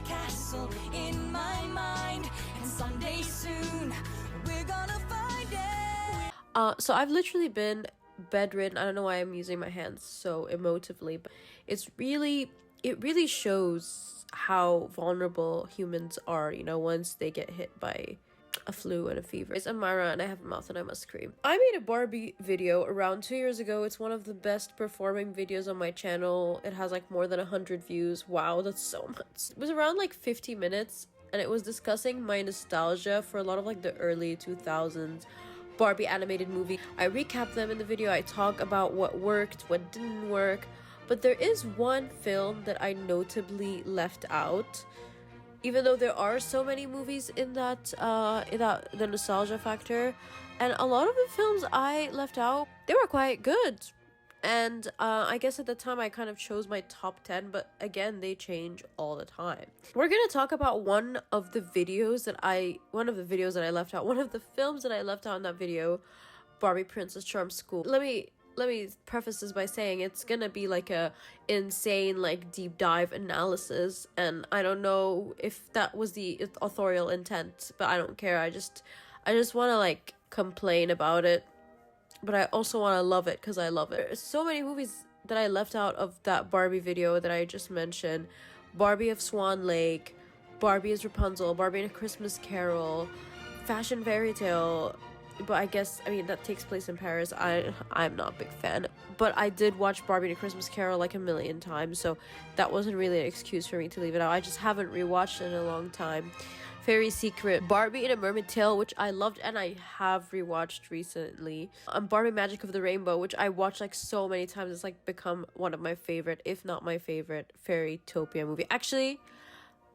castle in my mind, and someday soon we're gonna find it. So I've literally been bedridden. I don't know why I'm using my hands so emotively, but it really shows how vulnerable humans are, you know, once they get hit by a flu and a fever. I'm Myra and I have a mouth and I must scream. I made a Barbie video around 2 years ago. It's one of the best performing videos on my channel. It has like more than 100 views. Wow, that's so much. It was around like 50 minutes and it was discussing my nostalgia for a lot of like the early 2000s Barbie animated movie. I recap them in the video. I talk about what worked, what didn't work, but there is one film that I notably left out. Even though there are so many movies in that the nostalgia factor, and a lot of the films I left out, they were quite good. And I guess at the time I kind of chose my top 10, but again, they change all the time. We're gonna talk about one of the films that I left out in that video, Barbie Princess Charm School. Let me preface this by saying it's gonna be like a insane like deep dive analysis, and I don't know if that was the authorial intent, but I don't care. I just want to like complain about it, but I also want to love it because I love it. There's so many movies that I left out of that Barbie video that I just mentioned. Barbie of Swan Lake, Barbie as Rapunzel, Barbie in A Christmas Carol, Fashion Fairy Tale. But I mean that takes place in Paris. I'm not a big fan, but I did watch Barbie in A Christmas Carol like a million times, so that wasn't really an excuse for me to leave it out. I just haven't rewatched it in a long time. Fairy Secret, Barbie in A Mermaid Tale, which I loved and I have rewatched recently. Barbie Magic of the Rainbow, which I watched like so many times. It's like become one of my favorite, if not my favorite, Fairytopia movie. Actually,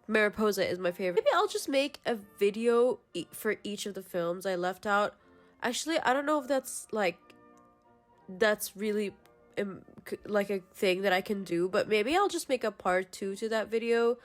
Mariposa is my favorite. Maybe I'll just make a video for each of the films I left out. Actually, I don't know if that's really like a thing that I can do, but maybe I'll just make a part 2 to that video.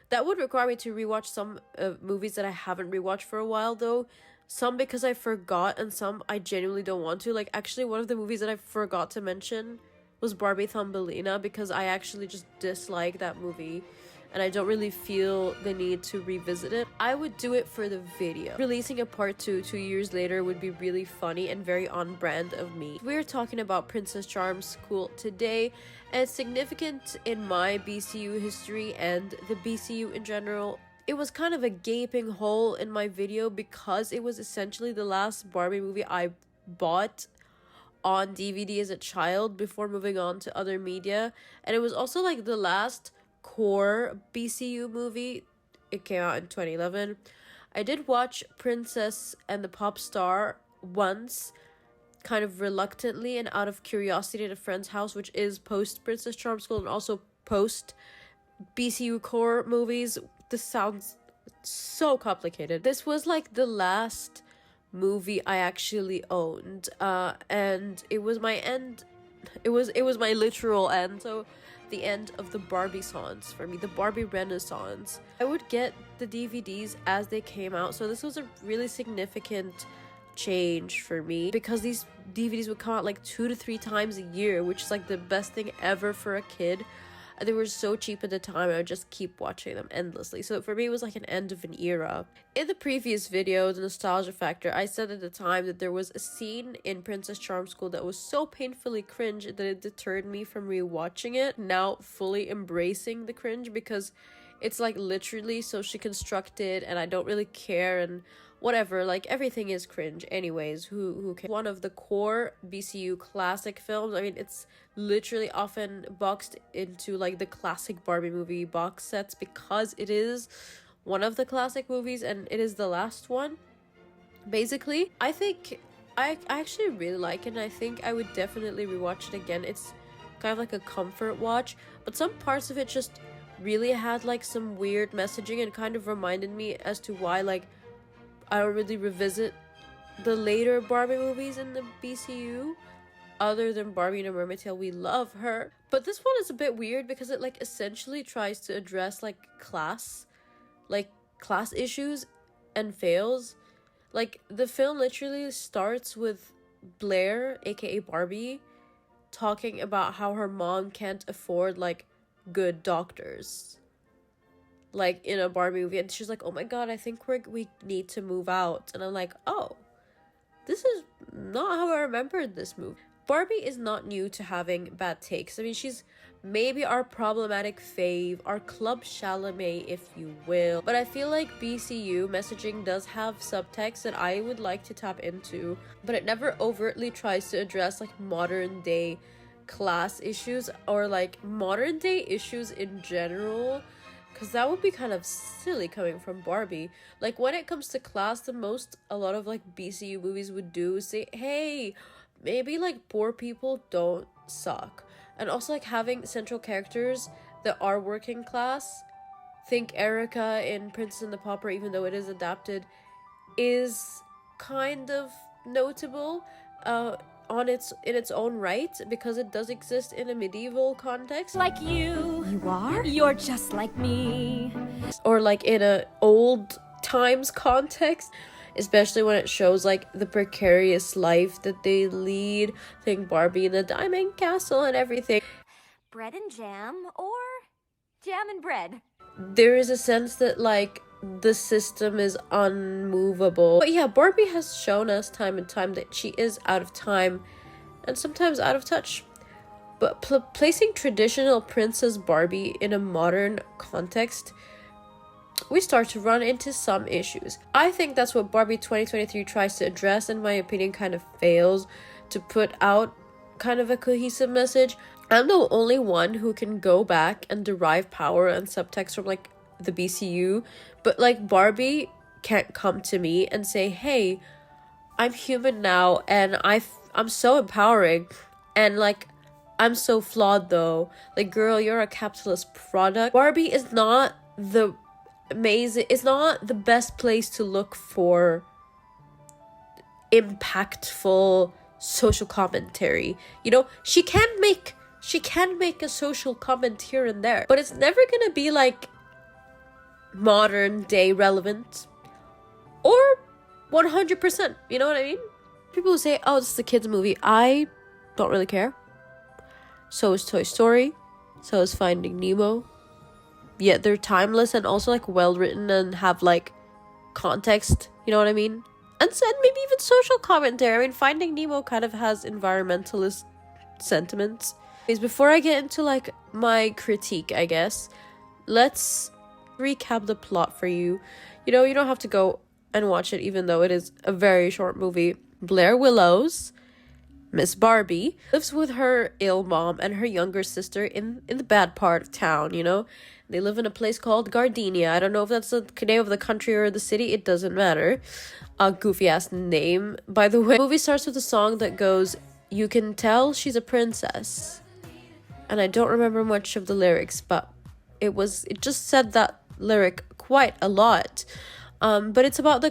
That would require me to rewatch some movies that I haven't rewatched for a while though. Some because I forgot and some I genuinely don't want to. Like actually one of the movies that I forgot to mention was Barbie Thumbelina because I actually just dislike that movie and I don't really feel the need to revisit it. I would do it for the video. Releasing a part 2 2 years later would be really funny and very on brand of me. We're talking about Princess Charm School today, and it's significant in my BCU history and the BCU in general. It was kind of a gaping hole in my video because it was essentially the last Barbie movie I bought on DVD as a child before moving on to other media, and it was also like the last core BCU movie. It came out in 2011. I did watch Princess and the Pop Star once, kind of reluctantly and out of curiosity at a friend's house, which is post Princess Charm School and also post BCU core movies. This sounds so complicated. This was like the last movie I actually owned, and it was my end. It was my literal end. So the end of the Barbie-sance for me, the Barbie Renaissance. I would get the DVDs as they came out, so this was a really significant change for me because these DVDs would come out like 2 to 3 times a year, which is like the best thing ever for a kid. And they were so cheap at the time, I would just keep watching them endlessly. So for me, it was like an end of an era. In the previous video, the nostalgia factor, I said at the time that there was a scene in Princess Charm School that was so painfully cringe that it deterred me from rewatching it. Now fully embracing the cringe because it's like literally socially constructed and I don't really care and whatever, like everything is cringe anyways. Who cares? One of the core BCU classic films. I mean, it's literally often boxed into like the classic Barbie movie box sets because it is one of the classic movies and it is the last one basically. I think I actually really like it and I think I would definitely rewatch it again. It's kind of like a comfort watch, but some parts of it just really had like some weird messaging and kind of reminded me as to why like I don't really revisit the later Barbie movies in the BCU other than Barbie in A Mermaid Tale. We love her, but this one is a bit weird because it like essentially tries to address like class issues and fails. Like the film literally starts with Blair, aka Barbie, talking about how her mom can't afford like good doctors. like in a Barbie movie, and she's like, oh my god, I think we need to move out. And I'm like, oh, this is not how I remembered this movie. Barbie is not new to having bad takes. I mean, she's maybe our problematic fave, our Club Chalamet, if you will. But I feel like BCU messaging does have subtext that I would like to tap into, but it never overtly tries to address like modern day class issues or like modern day issues in general, because that would be kind of silly coming from Barbie. Like when it comes to class, the most a lot of like BCU movies would do is say, hey, maybe like poor people don't suck. And also like having central characters that are working class, think Erica in Princess and the Pauper, even though it is adapted, is kind of notable in its own right, because it does exist in a medieval context. Like you. You are? You're just like me. Or like in a old times context, especially when it shows like the precarious life that they lead. Think Barbie in the Diamond Castle and everything. Bread and jam, or jam and bread. There is a sense that like the system is unmovable. But yeah, Barbie has shown us time and time that she is out of time and sometimes out of touch. But placing traditional Princess Barbie in a modern context, we start to run into some issues. I think that's what Barbie 2023 tries to address, in my opinion, kind of fails to put out kind of a cohesive message. I'm the only one who can go back and derive power and subtext from like the BCU, but like Barbie can't come to me and say, hey, I'm human now and I'm so empowering, and like I'm so flawed though. Like, girl, you're a capitalist product. Barbie is not the it's not the best place to look for impactful social commentary. You know, she can make a social comment here and there, but it's never gonna be like modern day relevant or 100%. You know what I mean? People who say, oh, this is a kids movie, I don't really care. So is Toy Story, so is Finding Nemo. Yet they're timeless and also like well written and have like context, you know what I mean? And so maybe even social commentary. I mean, Finding Nemo kind of has environmentalist sentiments. Before I get into like my critique, I guess, let's recap the plot for you. You know, you don't have to go and watch it, even though it is a very short movie. Blair Willows, Miss Barbie, lives with her ill mom and her younger sister in the bad part of town, you know? They live in a place called Gardenia. I don't know if that's the name of the country or the city. It doesn't matter. A goofy-ass name, by the way. The movie starts with a song that goes, you can tell she's a princess. And I don't remember much of the lyrics, but it just said that lyric quite a lot. But it's about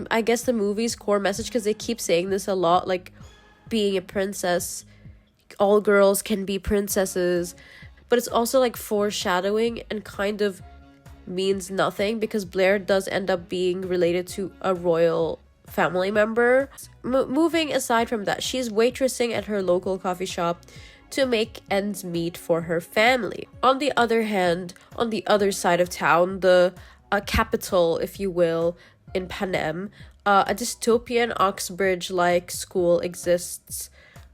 I guess the movie's core message, because they keep saying this a lot, like being a princess, all girls can be princesses, but it's also like foreshadowing and kind of means nothing, because Blair does end up being related to a royal family member. Moving aside from that, she's waitressing at her local coffee shop to make ends meet for her family. On the other hand, on the other side of town, the capital, if you will, in Panem, a dystopian Oxbridge-like school exists.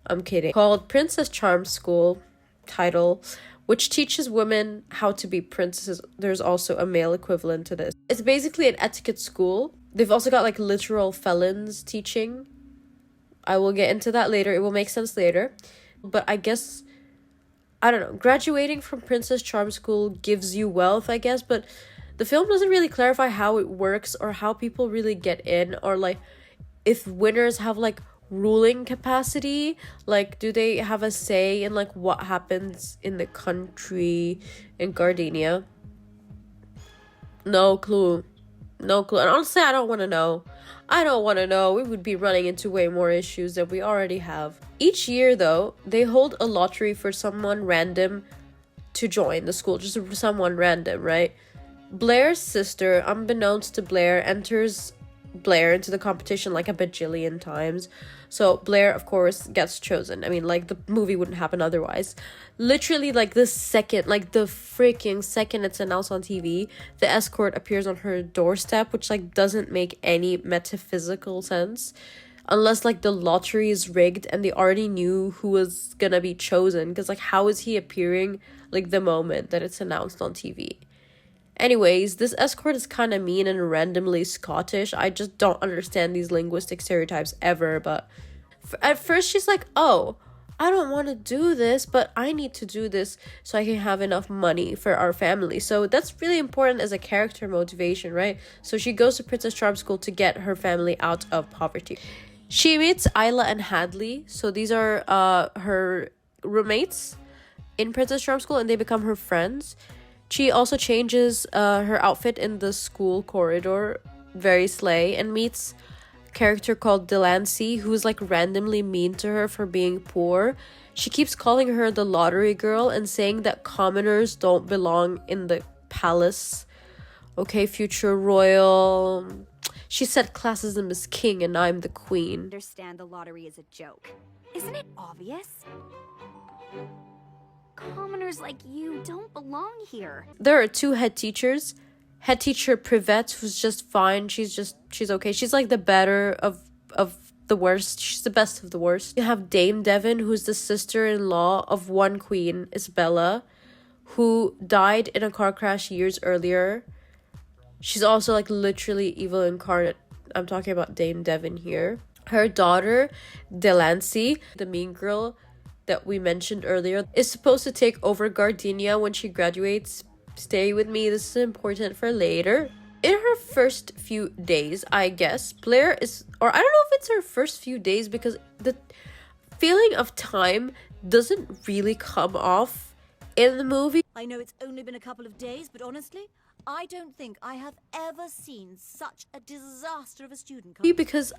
I'm kidding. Called Princess Charm School, title, which teaches women how to be princesses. There's also a male equivalent to this. It's basically an etiquette school. They've also got like literal felons teaching. I will get into that later. It will make sense later. But I guess, I don't know, graduating from Princess Charm School gives you wealth, I guess, but the film doesn't really clarify how it works or how people really get in, or like if winners have like ruling capacity. Like, do they have a say in like what happens in the country in Gardenia? No clue. And honestly, I don't want to know. We would be running into way more issues than we already have. Each year, though, they hold a lottery for someone random to join the school. Just someone random, right? Blair's sister, unbeknownst to Blair, enters Blair into the competition like a bajillion times. So Blair, of course, gets chosen. I mean, like, the movie wouldn't happen otherwise. Literally, like, the second, like, the freaking second it's announced on TV, the escort appears on her doorstep, which, like, doesn't make any metaphysical sense. Unless, like, the lottery is rigged and they already knew who was gonna be chosen. Because, like, how is he appearing, like, the moment that it's announced on TV? Anyways, this escort is kind of mean and randomly Scottish. I just don't understand these linguistic stereotypes ever, but at first she's like, oh, I don't want to do this, but I need to do this so I can have enough money for our family. So that's really important as a character motivation, right? So she goes to Princess Charm School to get her family out of poverty. She meets Isla and Hadley. So these are her roommates in Princess Charm School, and they become her friends. She also changes her outfit in the school corridor, very slay, and meets a character called Delancey, who's like randomly mean to her for being poor. She keeps calling her the lottery girl and saying that commoners don't belong in the palace. Okay, future royal. She said classism is king and I'm the queen. Understand the lottery is a joke. Isn't it obvious? Commoners like you don't belong here. There are two head teachers. Head teacher Privette, who's just fine. She's okay. She's like the better of the worst. She's the best of the worst. You have Dame Devon, who's the sister-in-law of one queen, Isabella, who died in a car crash years earlier. She's also like literally evil incarnate. I'm talking about Dame Devon here. Her daughter, Delancey, the mean girl that we mentioned earlier, is supposed to take over Gardenia when she graduates. Stay with me, this is important for later. In her first few days, I guess, Blair is, or I don't know if it's her first few days, because the feeling of time doesn't really come off in the movie. I know it's only been a couple of days, but honestly, I don't think I have ever seen such a disaster of a student. Because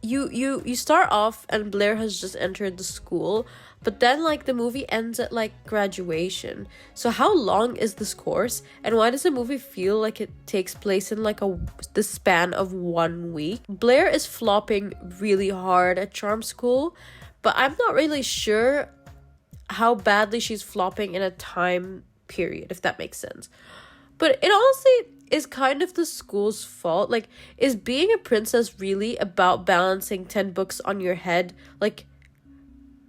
you start off and Blair has just entered the school, but then like the movie ends at like graduation. So how long is this course, and why does the movie feel like it takes place in like the span of 1 week? Blair is flopping really hard at Charm School, but I'm not really sure how badly she's flopping in a time period, if that makes sense. But it honestly is kind of the school's fault. Like, is being a princess really about balancing 10 books on your head, like,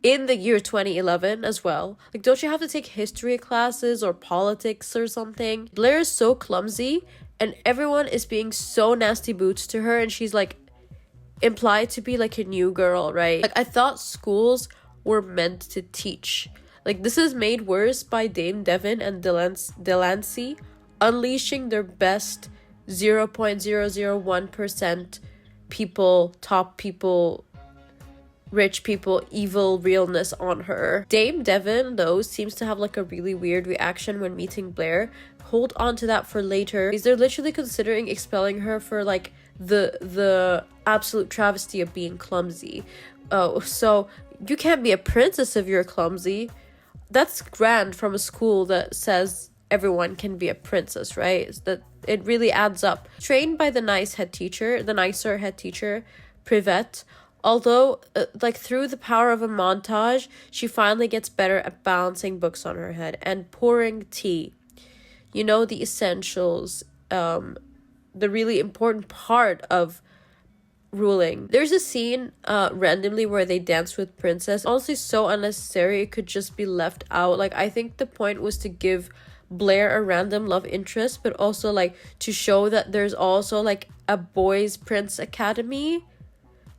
in the year 2011 as well? Like, don't you have to take history classes or politics or something? Blair is so clumsy, and everyone is being so nasty boots to her, and she's, like, implied to be, like, a new girl, right? Like, I thought schools were meant to teach. Like, this is made worse by Dame Devon and Delancey unleashing their best 0.001% people, top people, rich people, evil realness on her. Dame Devon, though, seems to have like a really weird reaction when meeting Blair. Hold on to that for later. They're literally considering expelling her for like the absolute travesty of being clumsy. Oh, so you can't be a princess if you're clumsy. That's grand from a school that says everyone can be a princess, right? That it really adds up. Trained by the nicer head teacher, Privette, although like through the power of a montage, she finally gets better at balancing books on her head and pouring tea. You know, the essentials, the really important part of ruling. There's a scene randomly where they dance with Princess. Honestly, so unnecessary. It could just be left out. Like, I think the point was to give Blair a random love interest, but also like to show that there's also like a boys prince academy.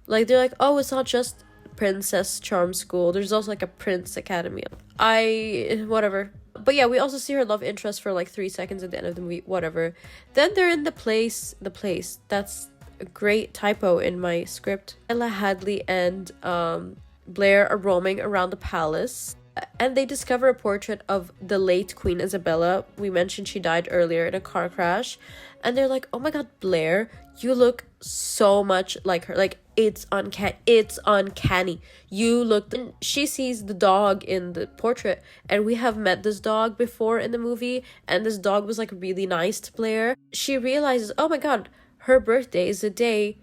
Like, they're like, oh, it's not just Princess Charm School, there's also like a prince academy. Whatever. But yeah, we also see her love interest for like 3 seconds at the end of the movie. Whatever. Then they're in the place, that's a great typo in my script. Ella, Hadley, and Blair are roaming around the palace, and they discover a portrait of the late Queen Isabella. We mentioned she died earlier in a car crash, and they're like, oh my god, Blair, you look so much like her. Like, it's uncanny. You look. And she sees the dog in the portrait, and we have met this dog before in the movie, and this dog was like really nice to Blair. She realizes, oh my god, her birthday is the day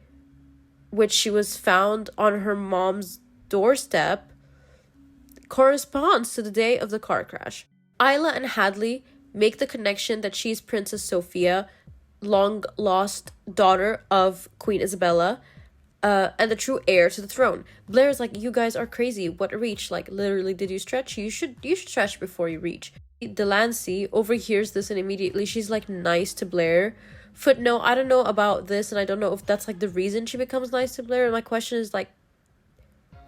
which she was found on her mom's doorstep corresponds to the day of the car crash. Isla and Hadley make the connection that she's Princess Sophia, long lost daughter of Queen Isabella, and the true heir to the throne. Blair is like, you guys are crazy. What a reach. Like, literally, did you stretch? You should stretch before you reach. Delancey overhears this and immediately she's like nice to Blair. Footnote, I don't know about this and I don't know if that's like the reason she becomes nice to Blair. And my question is like,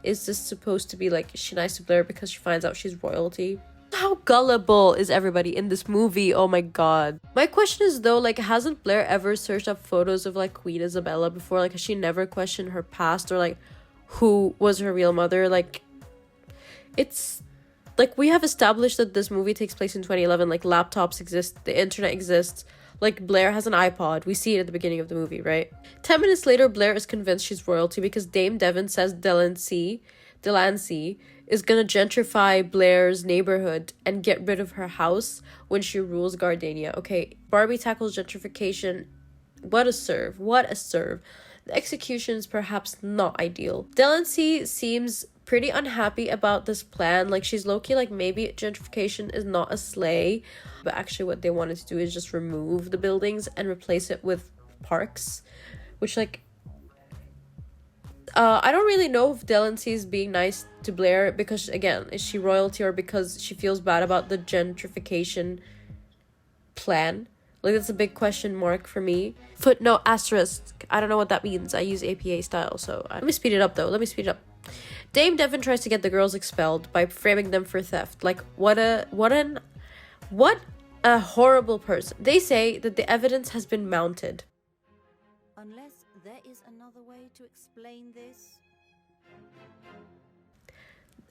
is this supposed to be like, is she nice to Blair because she finds out she's royalty? How gullible is everybody in this movie? Oh my god. My question is though, like, hasn't Blair ever searched up photos of like Queen Isabella before? Like, has she never questioned her past or like who was her real mother? Like, it's like, we have established that this movie takes place in 2011. Like, laptops exist, the internet exists. Like, Blair has an iPod. We see it at the beginning of the movie, right? 10 minutes later, Blair is convinced she's royalty because Dame Devon says Delancey is gonna gentrify Blair's neighborhood and get rid of her house when she rules Gardania. Okay, Barbie tackles gentrification. What a serve. What a serve. The execution is perhaps not ideal. Delancey seems pretty unhappy about this plan. Like, she's low-key like, maybe gentrification is not a slay, but actually what they wanted to do is just remove the buildings and replace it with parks, which like I don't really know if Delancey is being nice to Blair because, again, is she royalty or because she feels bad about the gentrification plan? Like, that's a big question mark for me. Footnote asterisk. I don't know what that means. I use APA style, so let me speed it up though. Let me speed it up. Dame Devon tries to get the girls expelled by framing them for theft. Like, what a horrible person. They say that the evidence has been mounted. Unless there is another way to explain this.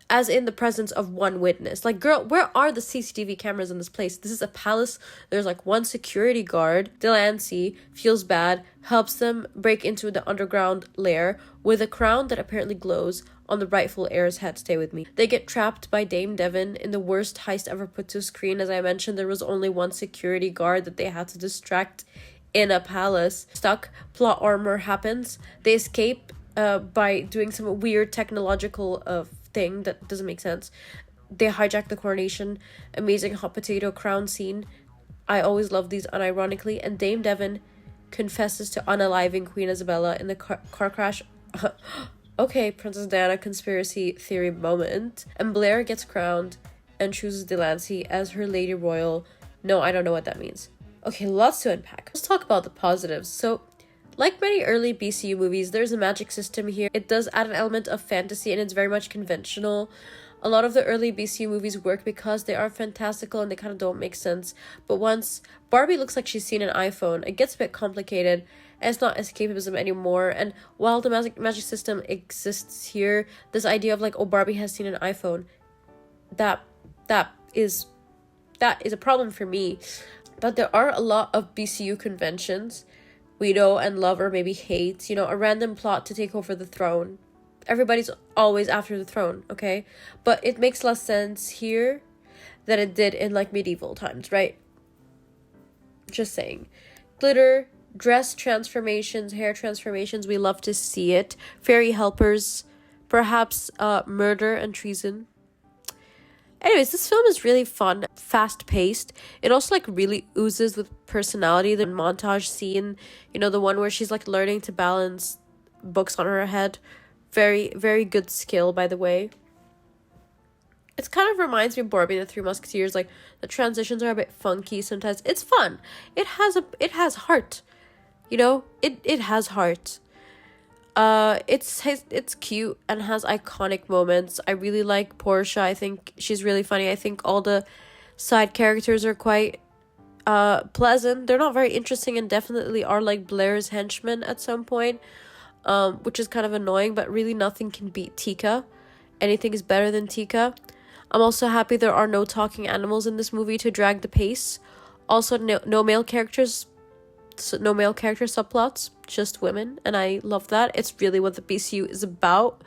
As in the presence of one witness. Like, girl, where are the CCTV cameras in this place? This is a palace. There's like one security guard. Delancey feels bad, helps them break into the underground lair with a crown that apparently glows on the rightful heir's head. Stay with me. They get trapped by Dame Devon in the worst heist ever put to screen. As I mentioned, there was only one security guard that they had to distract in a palace. Stuck. Plot armor happens. They escape by doing some weird technological thing that doesn't make sense. They hijack the coronation. Amazing hot potato crown scene. I always love these unironically. And Dame Devon confesses to unaliving Queen Isabella in the car crash. Okay, Princess Diana conspiracy theory moment. And Blair gets crowned and chooses Delancey as her Lady Royal. No, I don't know what that means. Okay, lots to unpack. Let's talk about the positives. So, like many early BCU movies, there's a magic system here. It does add an element of fantasy and it's very much conventional. A lot of the early BCU movies work because they are fantastical and they kind of don't make sense. But once Barbie looks like she's seen an iPhone, it gets a bit complicated and it's not escapism anymore. And while the magic system exists here, this idea of like, oh, Barbie has seen an iPhone, that is a problem for me. But there are a lot of BCU conventions we know and love or maybe hate. You know, a random plot to take over the throne. Everybody's always after the throne, okay? But it makes less sense here than it did in like medieval times, right? Just saying. Glitter, dress transformations, hair transformations, we love to see it. Fairy helpers, perhaps murder and treason. Anyways, this film is really fun, fast-paced. It also like really oozes with personality. The montage scene, you know, the one where she's like learning to balance books on her head. Very, very good skill, by the way. It kind of reminds me of Barbie and the Three Musketeers. Like, the transitions are a bit funky sometimes. It's fun. It has heart. You know, it has heart. It's cute and has iconic moments. I really like Portia. I think she's really funny. I think all the side characters are quite pleasant. They're not very interesting and definitely are like Blair's henchmen at some point, which is kind of annoying, but really nothing can beat Tika. Anything is better than Tika. I'm also happy there are no talking animals in this movie to drag the pace. Also, no male characters. No male character subplots, just women, and I love that. It's really what the BCU is about.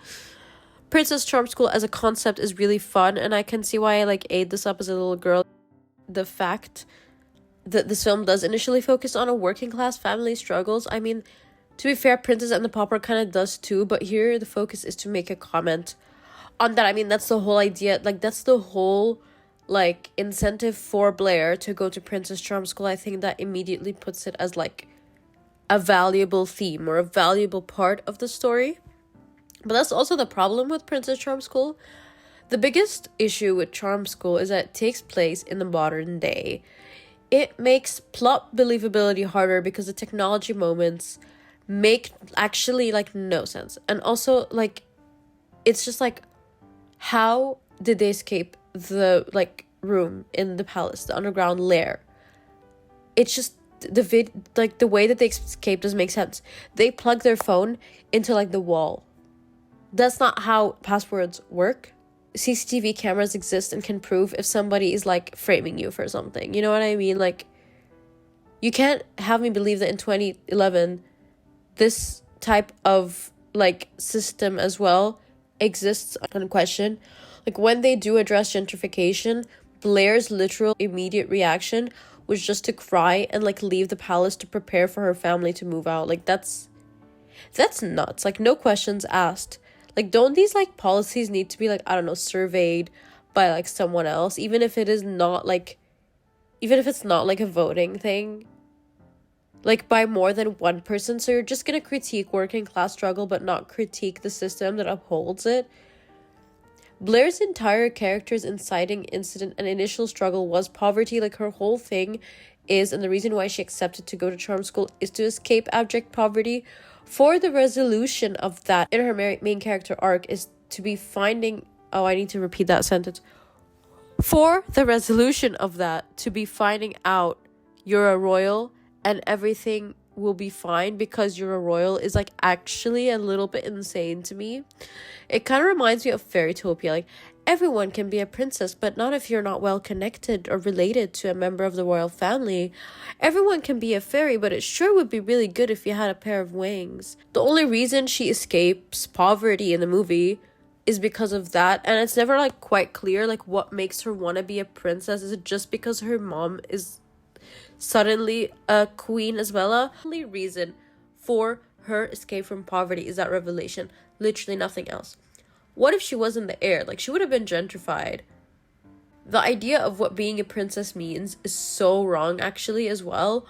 Princess Charm School as a concept is really fun, and I can see why I like ate this up as a little girl. The fact this film does initially focus on a working class family struggles. I mean, to be fair, Princess and the Pauper kind of does too, but here the focus is to make a comment on that. I mean, that's the whole idea. Like, that's the whole, like, incentive for Blair to go to Princess Charm School. I think that immediately puts it as, like, a valuable theme or a valuable part of the story. But that's also the problem with Princess Charm School. The biggest issue with Charm School is that it takes place in the modern day. It makes plot believability harder because the technology moments make actually, like, no sense. And also, like, it's just like, how did they escape the, like, room in the palace, the underground lair? It's just the way that they escape doesn't make sense. They plug their phone into, like, the wall. That's not how passwords work. CCTV cameras exist and can prove if somebody is, like, framing you for something. You know what I mean? Like, you can't have me believe that in 2011 this type of, like, system as well exists unquestioned. Like, when they do address gentrification, Blair's literal immediate reaction was just to cry and, like, leave the palace to prepare for her family to move out. Like, that's nuts. Like, no questions asked. Like, don't these, like, policies need to be, like, I don't know, surveyed by, like, someone else, even if it's not, like, a voting thing, like, by more than one person? So you're just gonna critique working class struggle but not critique the system that upholds it? Blair's entire character's inciting incident and initial struggle was poverty. Like, her whole thing is, and the reason why she accepted to go to charm school is to escape abject poverty. For the resolution of that in her main character arc is to be finding... Oh, I need to repeat that sentence. For the resolution of that to be finding out you're a royal and everything will be fine because you're a royal is, like, actually a little bit insane to me. It kind of reminds me of Fairytopia. Like, everyone can be a princess, but not if you're not well connected or related to a member of the royal family. Everyone can be a fairy, but it sure would be really good if you had a pair of wings. The only reason she escapes poverty in the movie is because of that, and it's never, like, quite clear, like, what makes her want to be a princess. Is it just because her mom is suddenly a Queen Isabella? The only reason for her escape from poverty is that revelation. Literally nothing else. What if she was in the air? Like, she would have been gentrified. The idea of what being a princess means is so wrong, actually, as well.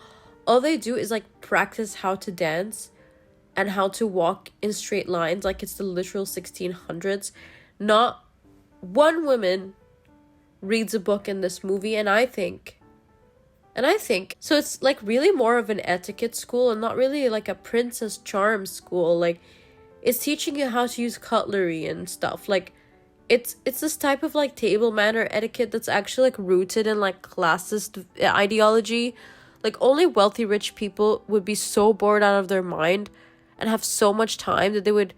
All they do is, like, practice how to dance and how to walk in straight lines like it's the literal 1600s. Not one woman reads a book in this movie, and I think so it's, like, really more of an etiquette school and not really, like, a princess charm school. Like, it's teaching you how to use cutlery and stuff. Like, it's this type of, like, table manner etiquette that's actually, like, rooted in, like, classist ideology. Like, only wealthy rich people would be so bored out of their mind and have so much time that they would,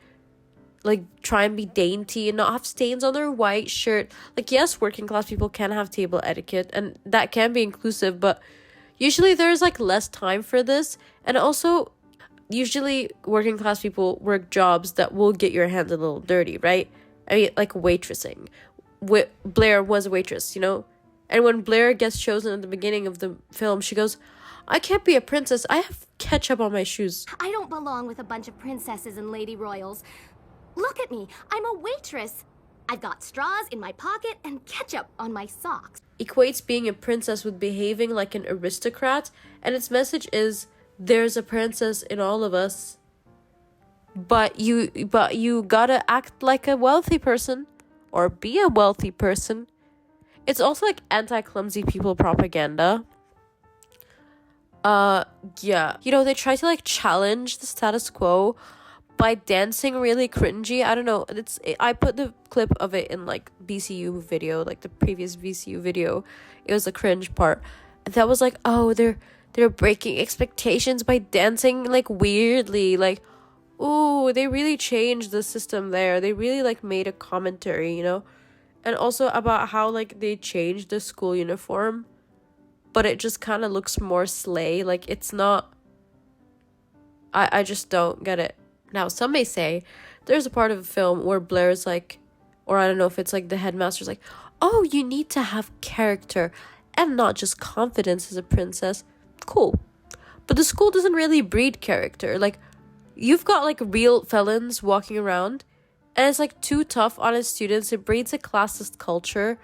like, try and be dainty and not have stains on their white shirt. Like, yes, working class people can have table etiquette and that can be inclusive, but usually there's, like, less time for this. And also, usually working class people work jobs that will get your hands a little dirty, right? I mean, like, waitressing. Blair was a waitress, you know? And when Blair gets chosen at the beginning of the film, she goes, I can't be a princess. I have ketchup on my shoes. I don't belong with a bunch of princesses and lady royals. Look at me. I'm a waitress. I've got straws in my pocket and ketchup on my socks. Equates being a princess with behaving like an aristocrat, and its message is, there's a princess in all of us, but you gotta act like a wealthy person or be a wealthy person. It's also, like, anti-clumsy people propaganda. Yeah, you know, they try to, like, challenge the status quo by dancing really cringy. I don't know, I put the clip of it in, like, BCU video, like the previous BCU video. It was the cringe part. That was like, oh, they're breaking expectations by dancing, like, weirdly. Like, ooh, they really changed the system there. They really, like, made a commentary, you know? And also about how, like, they changed the school uniform, but it just kind of looks more slay. Like, it's not... I just don't get it. Now, some may say there's a part of the film where Blair's like, or I don't know if it's, like, the headmaster's like, oh, you need to have character. and not just confidence as a princess, cool. But the school doesn't really breed character. Like, you've got like real felons walking around, and it's like too tough on its students. It breeds a classist culture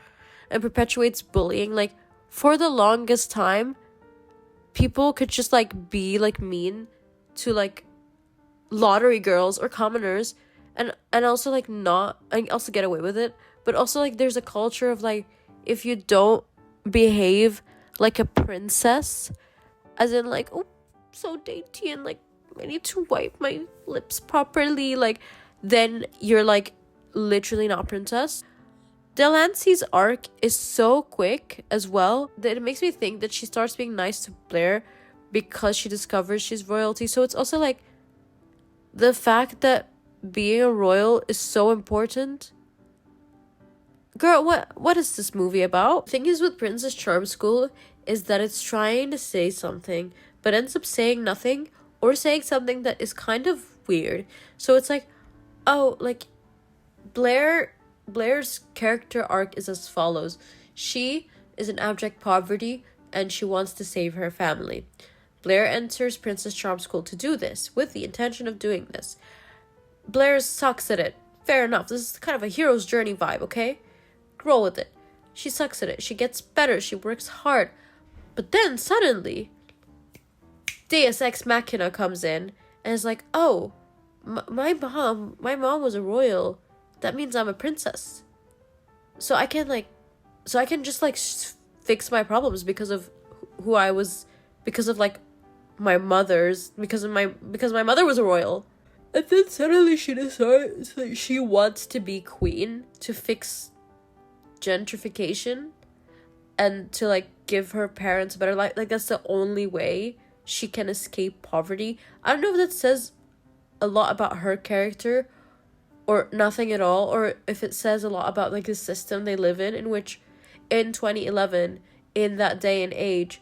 and perpetuates bullying. Like, for the longest time, people could just like be like mean to like lottery girls or commoners, and also like not, and also get away with it. But also like there's a culture of like, if you don't behave like a princess, as in like, oh, so dainty and like I need to wipe my lips properly, like, then you're like literally not a princess. Delancey's arc is so quick as well that it makes me think that she starts being nice to Blair because she discovers she's royalty. So it's also like the fact that being a royal is so important. Girl, what is this movie about? The thing is with Princess Charm School is that it's trying to say something but ends up saying nothing, or saying something that is kind of weird. So it's like, oh, like Blair's character arc is as follows. She is in abject poverty and she wants to save her family. Blair enters Princess Charm School to do this, with the intention of doing this. Blair sucks at it. Fair enough. This is kind of a hero's journey vibe, okay? Roll with it. She sucks at it. She gets better. She works hard. But then suddenly, Deus Ex Machina comes in and is like, oh, my mom was a royal. That means I'm a princess. So I can just like fix my problems because of who I was, because of like my mother's, because my mother was a royal. And then suddenly she decides that she wants to be queen to fix gentrification and to like give her parents a better life. Like, that's the only way she can escape poverty. I don't know if that says a lot about her character or nothing at all, or if it says a lot about like the system they live in which in 2011, in that day and age,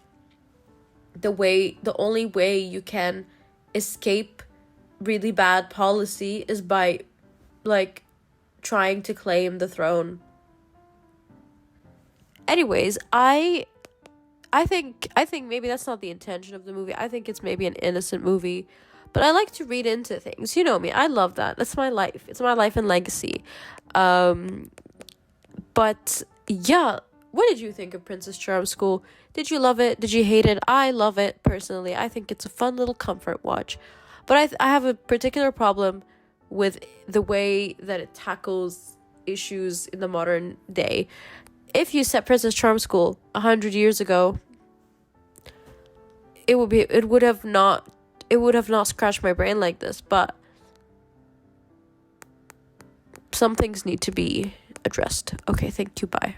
the only way you can escape really bad policy is by like trying to claim the throne. Anyways, I think maybe that's not the intention of the movie. I think it's maybe an innocent movie, but I like to read into things. You know me, I love that. That's my life. It's my life and legacy. But yeah, what did you think of Princess Charm School? Did you love it? Did you hate it? I love it personally. I think it's a fun little comfort watch. But I have a particular problem with the way that it tackles issues in the modern day. If you set Princess Charm School 100 years ago, it would have not scratched my brain like this. But some things need to be addressed. Okay, thank you, bye.